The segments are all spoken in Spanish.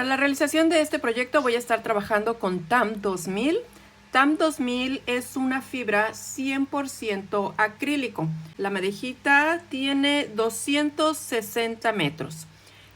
Para la realización de este proyecto voy a estar trabajando con TAM 2000. TAM 2000 es una fibra 100% acrílico. La madejita tiene 260 metros.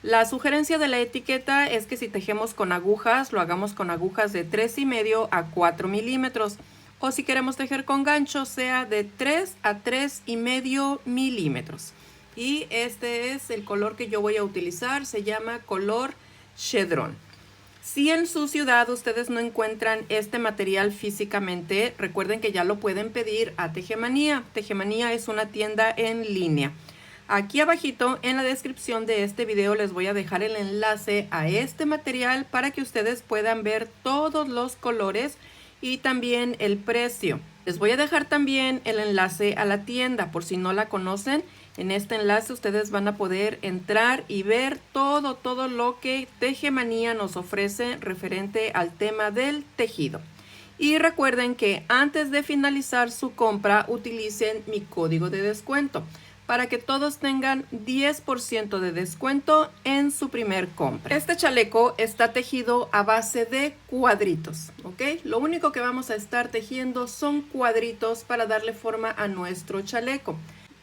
La sugerencia de la etiqueta es que si tejemos con agujas, lo hagamos con agujas de 3,5 a 4 milímetros. O si queremos tejer con gancho, sea de 3 a 3,5 milímetros. Y este es el color que yo voy a utilizar, se llama color Chedrón. Si en su ciudad ustedes no encuentran este material físicamente, recuerden que ya lo pueden pedir a Tejemanía. Tejemanía es una tienda en línea. Aquí abajito en la descripción de este video les voy a dejar el enlace a este material para que ustedes puedan ver todos los colores y también el precio. Les voy a dejar también el enlace a la tienda por si no la conocen. En este enlace ustedes van a poder entrar y ver todo lo que Tejemanía nos ofrece referente al tema del tejido. Y recuerden que antes de finalizar su compra utilicen mi código de descuento para que todos tengan 10% de descuento en su primer compra. Este chaleco está tejido a base de cuadritos, ¿ok? Lo único que vamos a estar tejiendo son cuadritos para darle forma a nuestro chaleco.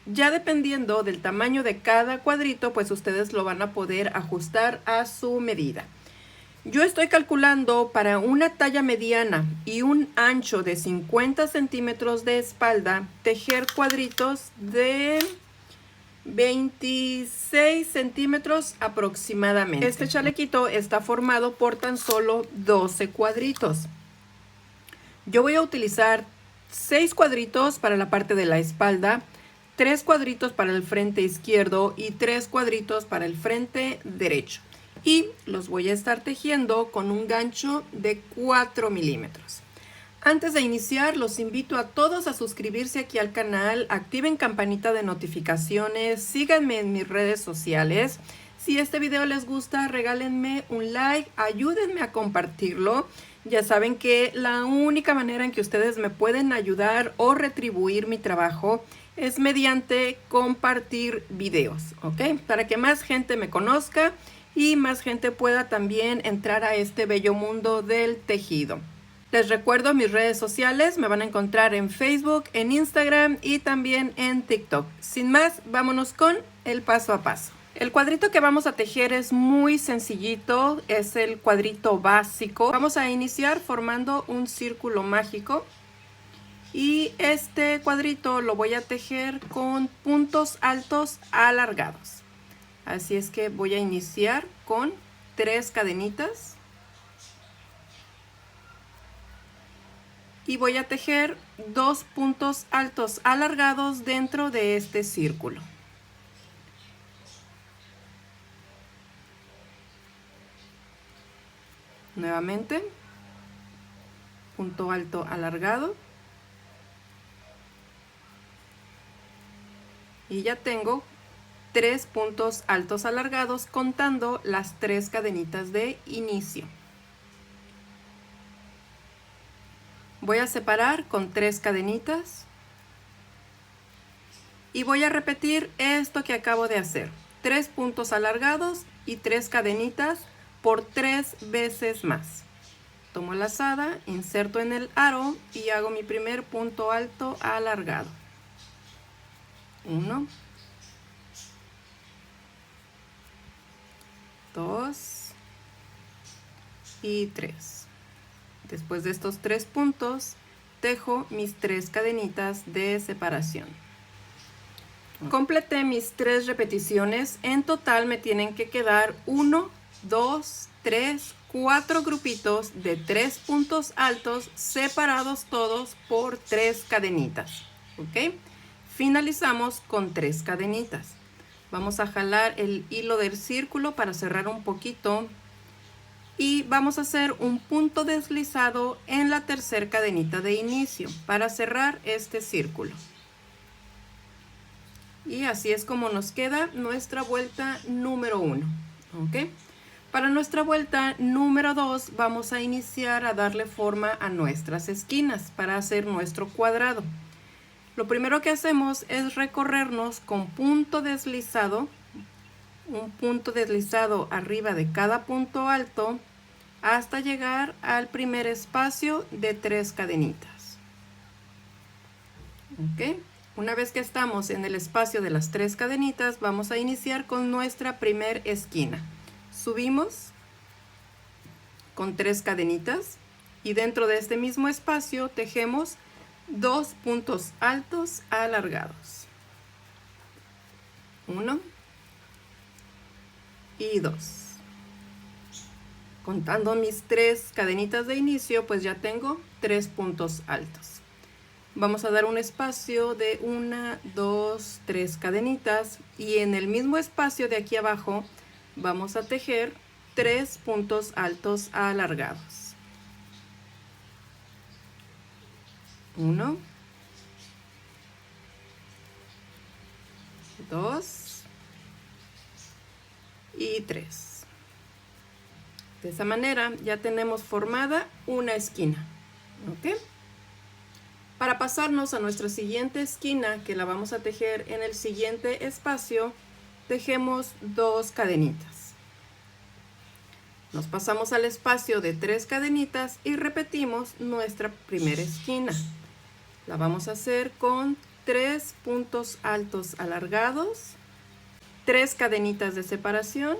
Ya dependiendo del tamaño de cada cuadrito, pues ustedes lo van a poder ajustar a su medida. Yo estoy calculando para una talla mediana y un ancho de 50 centímetros de espalda, tejer cuadritos de 26 centímetros aproximadamente. Este chalequito está formado por tan solo 12 cuadritos. Yo voy a utilizar 6 cuadritos para la parte de la espalda, 3 cuadritos para el frente izquierdo y 3 cuadritos para el frente derecho. Y los voy a estar tejiendo con un gancho de 4 milímetros. Antes de iniciar, los invito a todos a suscribirse aquí al canal, activen campanita de notificaciones, síganme en mis redes sociales. Si este video les gusta, regálenme un like, ayúdenme a compartirlo. Ya saben que la única manera en que ustedes me pueden ayudar o retribuir mi trabajo es mediante compartir videos, ¿ok? Para que más gente me conozca y más gente pueda también entrar a este bello mundo del tejido. Les recuerdo mis redes sociales, me van a encontrar en Facebook, en Instagram y también en TikTok. Sin más, vámonos con el paso a paso. El cuadrito que vamos a tejer es muy sencillito, es el cuadrito básico. Vamos a iniciar formando un círculo mágico y este cuadrito lo voy a tejer con puntos altos alargados. Así es que voy a iniciar con 3 cadenitas. Y voy a tejer 2 puntos altos alargados dentro de este círculo. Nuevamente, punto alto alargado. Y ya tengo 3 puntos altos alargados contando las 3 cadenitas de inicio. Voy a separar con 3 cadenitas y voy a repetir esto que acabo de hacer. 3 puntos alargados y 3 cadenitas por 3 veces más. Tomo la lazada, inserto en el aro y hago mi primer punto alto alargado. 1, 2 y 3. Después de estos 3 puntos, tejo mis 3 cadenitas de separación. Completé mis 3 repeticiones. En total me tienen que quedar 1, 2, 3, 4 grupitos de 3 puntos altos separados todos por 3 cadenitas. ¿Ok? Finalizamos con 3 cadenitas. Vamos a jalar el hilo del círculo para cerrar un poquito. Y vamos a hacer un punto deslizado en la tercera cadenita de inicio para cerrar este círculo. Y así es como nos queda nuestra vuelta número 1. ¿Ok? Para nuestra vuelta número 2 vamos a iniciar a darle forma a nuestras esquinas para hacer nuestro cuadrado. Lo primero que hacemos es recorrernos con punto deslizado un punto deslizado arriba de cada punto alto hasta llegar al primer espacio de 3 cadenitas. ¿Ok? Una vez que estamos en el espacio de las 3 cadenitas, vamos a iniciar con nuestra primer esquina. Subimos con 3 cadenitas y dentro de este mismo espacio tejemos 2 puntos altos alargados. 1 y 2. Contando mis 3 cadenitas de inicio, pues ya tengo 3 puntos altos. Vamos a dar un espacio de 1, 2, 3 cadenitas y en el mismo espacio de aquí abajo vamos a tejer 3 puntos altos alargados. 1, 2 y 3. De esa manera ya tenemos formada una esquina. ¿Ok? Para pasarnos a nuestra siguiente esquina, que la vamos a tejer en el siguiente espacio, tejemos 2 cadenitas. Nos pasamos al espacio de 3 cadenitas y repetimos nuestra primera esquina. La vamos a hacer con 3 puntos altos alargados, 3 cadenitas de separación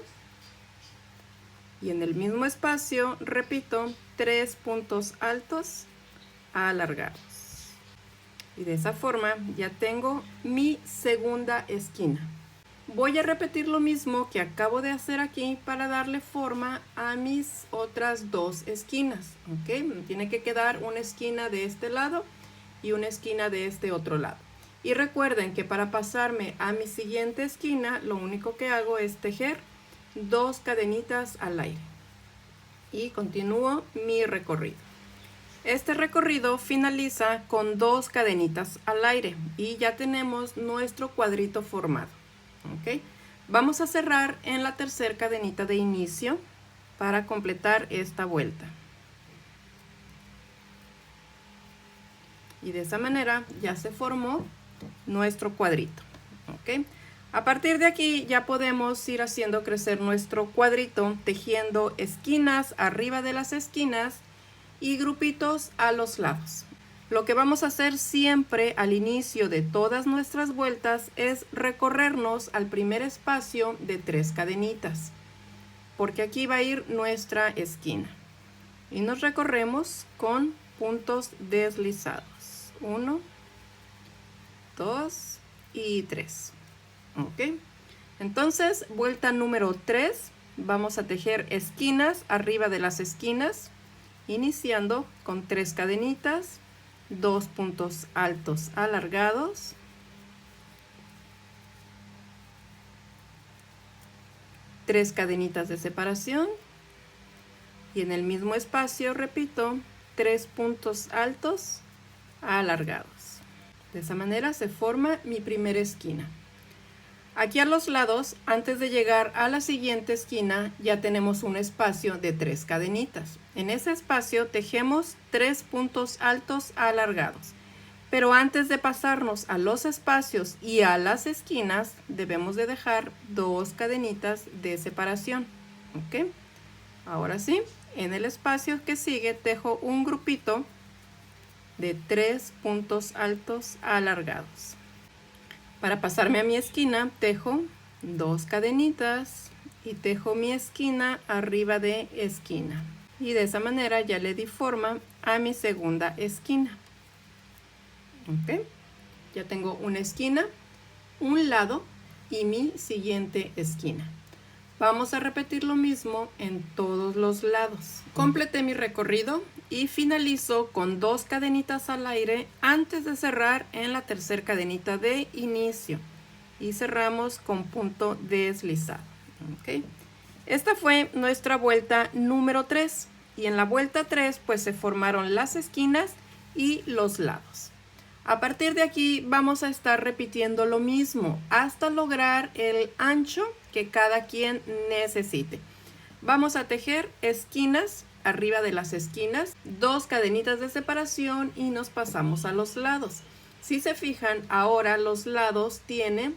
y en el mismo espacio repito 3 puntos altos alargados. Y de esa forma ya tengo mi segunda esquina. Voy a repetir lo mismo que acabo de hacer aquí para darle forma a mis otras 2 esquinas. ¿Ok? Me tiene que quedar una esquina de este lado y una esquina de este otro lado. Y recuerden que para pasarme a mi siguiente esquina, lo único que hago es tejer 2 cadenitas al aire. Y continúo mi recorrido. Este recorrido finaliza con 2 cadenitas al aire y ya tenemos nuestro cuadrito formado. ¿Ok? Vamos a cerrar en la tercera cadenita de inicio para completar esta vuelta. Y de esa manera ya se formó nuestro cuadrito. ¿Ok? A partir de aquí ya podemos ir haciendo crecer nuestro cuadrito tejiendo esquinas arriba de las esquinas y grupitos a los lados. Lo que vamos a hacer siempre al inicio de todas nuestras vueltas es recorrernos al primer espacio de 3 cadenitas, porque aquí va a ir nuestra esquina. Y nos recorremos con puntos deslizados. 1, 2 y 3. ¿Ok? Entonces, vuelta número 3, vamos a tejer esquinas arriba de las esquinas, iniciando con 3 cadenitas, 2 puntos altos alargados, 3 cadenitas de separación y en el mismo espacio, repito, 3 puntos altos alargados. De esa manera se forma mi primera esquina. Aquí a los lados, antes de llegar a la siguiente esquina, ya tenemos un espacio de 3 cadenitas. En ese espacio tejemos 3 puntos altos alargados. Pero antes de pasarnos a los espacios y a las esquinas, debemos de dejar 2 cadenitas de separación. ¿Ok? Ahora sí, en el espacio que sigue tejo un grupito de 3 puntos altos alargados. Para pasarme a mi esquina, tejo 2 cadenitas y tejo mi esquina arriba de esquina. Y de esa manera ya le di forma a mi segunda esquina. ¿Ok? Ya tengo una esquina, un lado y mi siguiente esquina. Vamos a repetir lo mismo en todos los lados. Completé mi recorrido y finalizo con 2 cadenitas al aire antes de cerrar en la tercera cadenita de inicio y cerramos con punto deslizado. ¿Ok? Esta fue nuestra vuelta número 3 y en la vuelta 3 pues se formaron las esquinas y los lados. A partir de aquí vamos a estar repitiendo lo mismo hasta lograr el ancho que cada quien necesite. Vamos a tejer esquinas arriba de las esquinas, 2 cadenitas de separación y nos pasamos a los lados. Si se fijan, ahora los lados tienen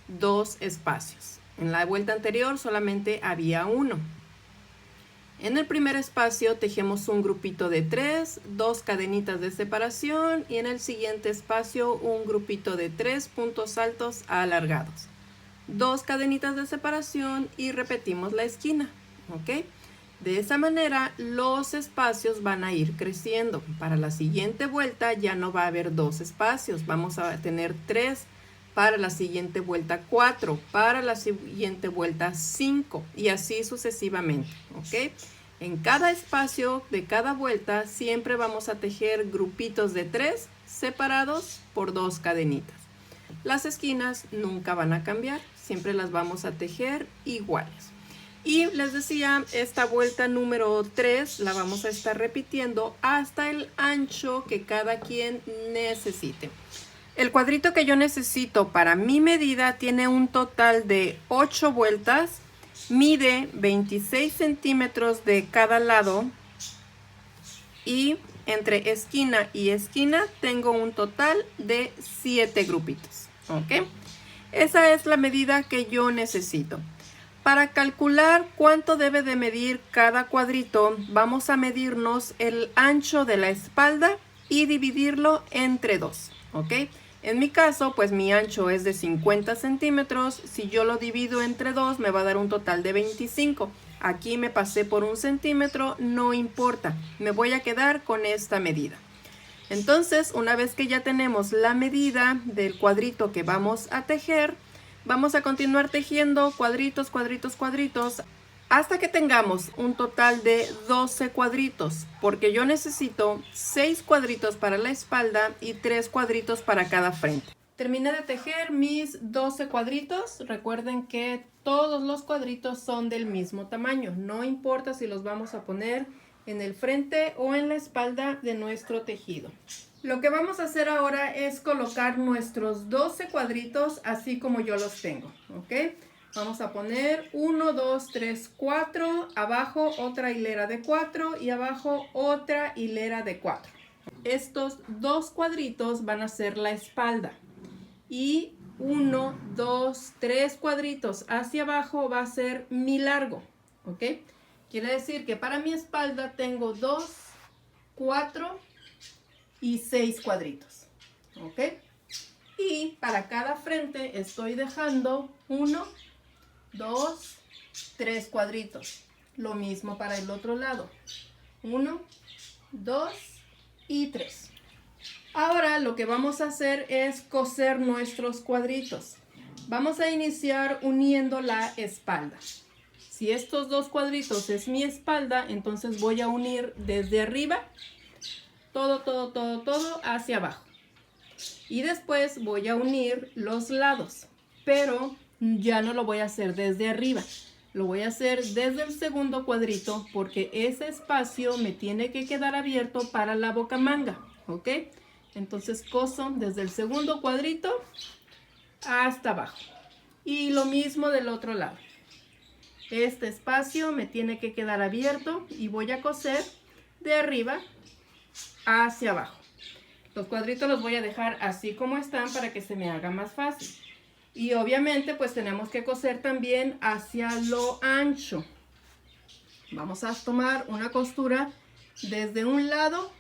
2 espacios. En la vuelta anterior solamente había uno. En el primer espacio tejemos un grupito de 3, 2 cadenitas de separación y en el siguiente espacio un grupito de 3 puntos altos alargados. 2 cadenitas de separación y repetimos la esquina, ¿ok? De esa manera los espacios van a ir creciendo. Para la siguiente vuelta ya no va a haber 2 espacios, vamos a tener 3. Para la siguiente vuelta 4, para la siguiente vuelta 5 y así sucesivamente, ¿ok? En cada espacio de cada vuelta siempre vamos a tejer grupitos de 3 separados por 2 cadenitas. Las esquinas nunca van a cambiar, siempre las vamos a tejer iguales. Y les decía, esta vuelta número 3 la vamos a estar repitiendo hasta el ancho que cada quien necesite. El cuadrito que yo necesito para mi medida tiene un total de 8 vueltas, mide 26 centímetros de cada lado y entre esquina y esquina tengo un total de 7 grupitos, ¿ok? Esa es la medida que yo necesito. Para calcular cuánto debe de medir cada cuadrito, vamos a medirnos el ancho de la espalda y dividirlo entre 2, ¿ok? En mi caso, pues mi ancho es de 50 centímetros. Si yo lo divido entre 2, me va a dar un total de 25. Aquí me pasé por 1 centímetro, no importa. Me voy a quedar con esta medida. Entonces, una vez que ya tenemos la medida del cuadrito que vamos a tejer, vamos a continuar tejiendo cuadritos, cuadritos, cuadritos, hasta que tengamos un total de 12 cuadritos, porque yo necesito 6 cuadritos para la espalda y 3 cuadritos para cada frente. Terminé de tejer mis 12 cuadritos. Recuerden que todos los cuadritos son del mismo tamaño. No importa si los vamos a poner en el frente o en la espalda de nuestro tejido. Lo que vamos a hacer ahora es colocar nuestros 12 cuadritos así como yo los tengo, ¿ok? Vamos a poner 1, 2, 3, 4, abajo otra hilera de 4 y abajo otra hilera de 4. Estos 2 cuadritos van a ser la espalda y 1, 2, 3 cuadritos hacia abajo va a ser mi largo, ¿ok? Quiere decir que para mi espalda tengo 2, 4 y 6 cuadritos, ¿ok? Y para cada frente estoy dejando 1, 2, 3 cuadritos. Lo mismo para el otro lado. 1, 2 y 3. Ahora lo que vamos a hacer es coser nuestros cuadritos. Vamos a iniciar uniendo la espalda. Si estos 2 cuadritos es mi espalda, entonces voy a unir desde arriba todo hacia abajo. Y después voy a unir los lados, pero ya no lo voy a hacer desde arriba. Lo voy a hacer desde el segundo cuadrito porque ese espacio me tiene que quedar abierto para la bocamanga, ¿ok? Entonces coso desde el segundo cuadrito hasta abajo. Y lo mismo del otro lado. Este espacio me tiene que quedar abierto y voy a coser de arriba hacia abajo. Los cuadritos los voy a dejar así como están para que se me haga más fácil. Y obviamente pues tenemos que coser también hacia lo ancho. Vamos a tomar una costura desde un lado,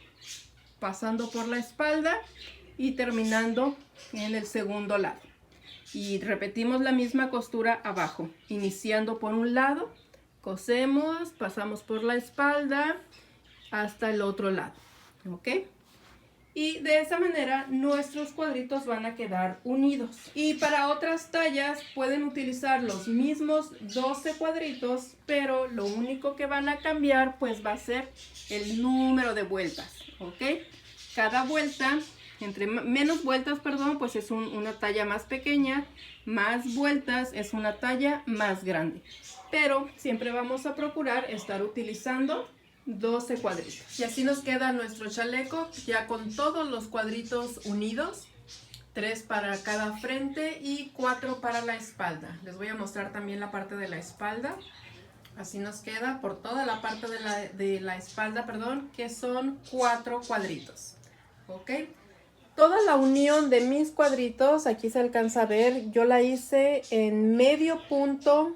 pasando por la espalda y terminando en el segundo lado. Y repetimos la misma costura abajo, iniciando por un lado, cosemos, pasamos por la espalda hasta el otro lado, ¿ok? Y de esa manera nuestros cuadritos van a quedar unidos. Y para otras tallas pueden utilizar los mismos 12 cuadritos, pero lo único que van a cambiar pues va a ser el número de vueltas, ¿ok? Cada vuelta, entre menos vueltas, perdón, pues es una talla más pequeña, más vueltas es una talla más grande. Pero siempre vamos a procurar estar utilizando 12 cuadritos. Y así nos queda nuestro chaleco ya con todos los cuadritos unidos. 3 para cada frente y 4 para la espalda. Les voy a mostrar también la parte de la espalda. Así nos queda por toda la parte de la espalda, perdón, que son 4 cuadritos. ¿Ok? Toda la unión de mis cuadritos, aquí se alcanza a ver, yo la hice en medio punto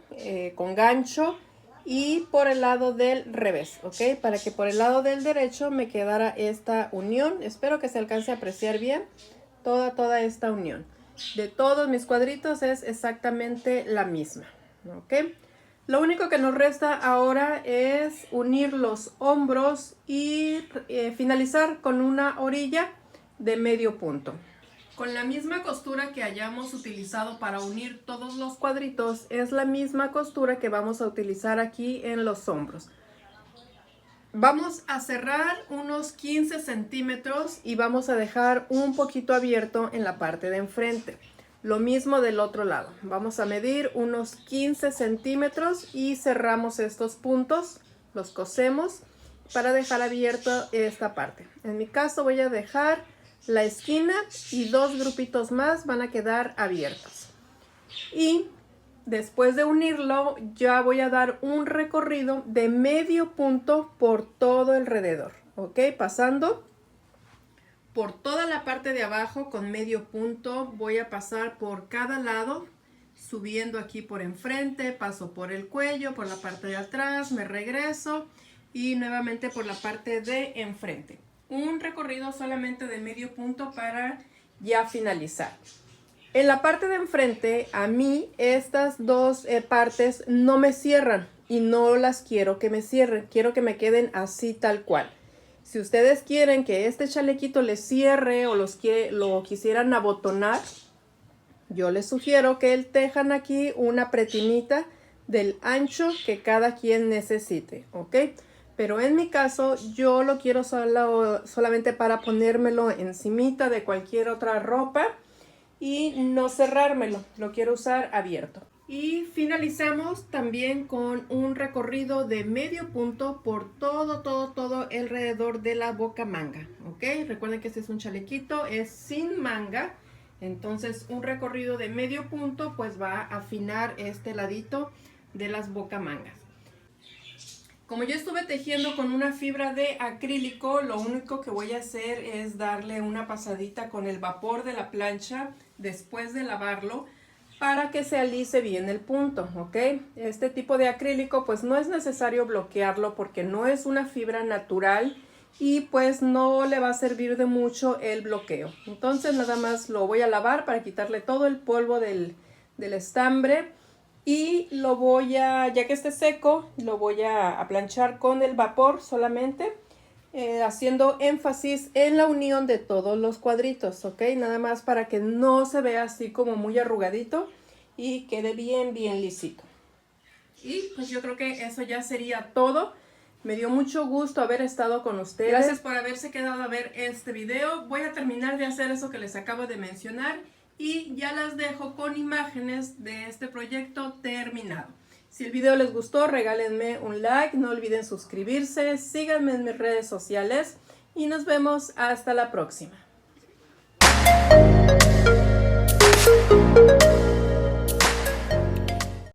con gancho y por el lado del revés, ¿ok? Para que por el lado del derecho me quedara esta unión. Espero que se alcance a apreciar bien toda esta unión. De todos mis cuadritos es exactamente la misma, ¿ok? Lo único que nos resta ahora es unir los hombros y finalizar con una orilla de medio punto. Con la misma costura que hayamos utilizado para unir todos los cuadritos, es la misma costura que vamos a utilizar aquí en los hombros. Vamos a cerrar unos 15 centímetros y vamos a dejar un poquito abierto en la parte de enfrente. Lo mismo del otro lado. Vamos a medir unos 15 centímetros y cerramos estos puntos, los cosemos para dejar abierto esta parte. En mi caso voy a dejar la esquina y dos grupitos más van a quedar abiertos. Y después de unirlo ya voy a dar un recorrido de medio punto por todo alrededor, ¿ok? Pasando por toda la parte de abajo con medio punto, voy a pasar por cada lado, subiendo aquí por enfrente, paso por el cuello, por la parte de atrás, me regreso y nuevamente por la parte de enfrente. Un recorrido solamente de medio punto para ya finalizar. En la parte de enfrente, a mí estas dos partes no me cierran y no las quiero que me cierren. Quiero que me queden así tal cual. Si ustedes quieren que este chalequito les cierre o lo quisieran abotonar, yo les sugiero que tejan aquí una pretinita del ancho que cada quien necesite, ¿ok? Pero en mi caso yo lo quiero solamente para ponérmelo encimita de cualquier otra ropa y no cerrármelo, lo quiero usar abierto. Y finalizamos también con un recorrido de medio punto por todo alrededor de la boca manga, ¿ok? Recuerden que este es un chalequito, es sin manga, entonces un recorrido de medio punto pues va a afinar este ladito de las bocamangas. Como yo estuve tejiendo con una fibra de acrílico, lo único que voy a hacer es darle una pasadita con el vapor de la plancha después de lavarlo para que se alice bien el punto, ¿ok? Este tipo de acrílico pues no es necesario bloquearlo porque no es una fibra natural y pues no le va a servir de mucho el bloqueo. Entonces nada más lo voy a lavar para quitarle todo el polvo del estambre. Y lo voy a, ya que esté seco, lo voy a planchar con el vapor solamente, haciendo énfasis en la unión de todos los cuadritos, ¿ok? Nada más para que no se vea así como muy arrugadito y quede bien lisito. Y pues yo creo que eso ya sería todo. Me dio mucho gusto haber estado con ustedes. Gracias por haberse quedado a ver este video. Voy a terminar de hacer eso que les acabo de mencionar y ya las dejo con imágenes de este proyecto terminado. Si el video les gustó, regálenme un like, no olviden suscribirse, síganme en mis redes sociales y nos vemos hasta la próxima.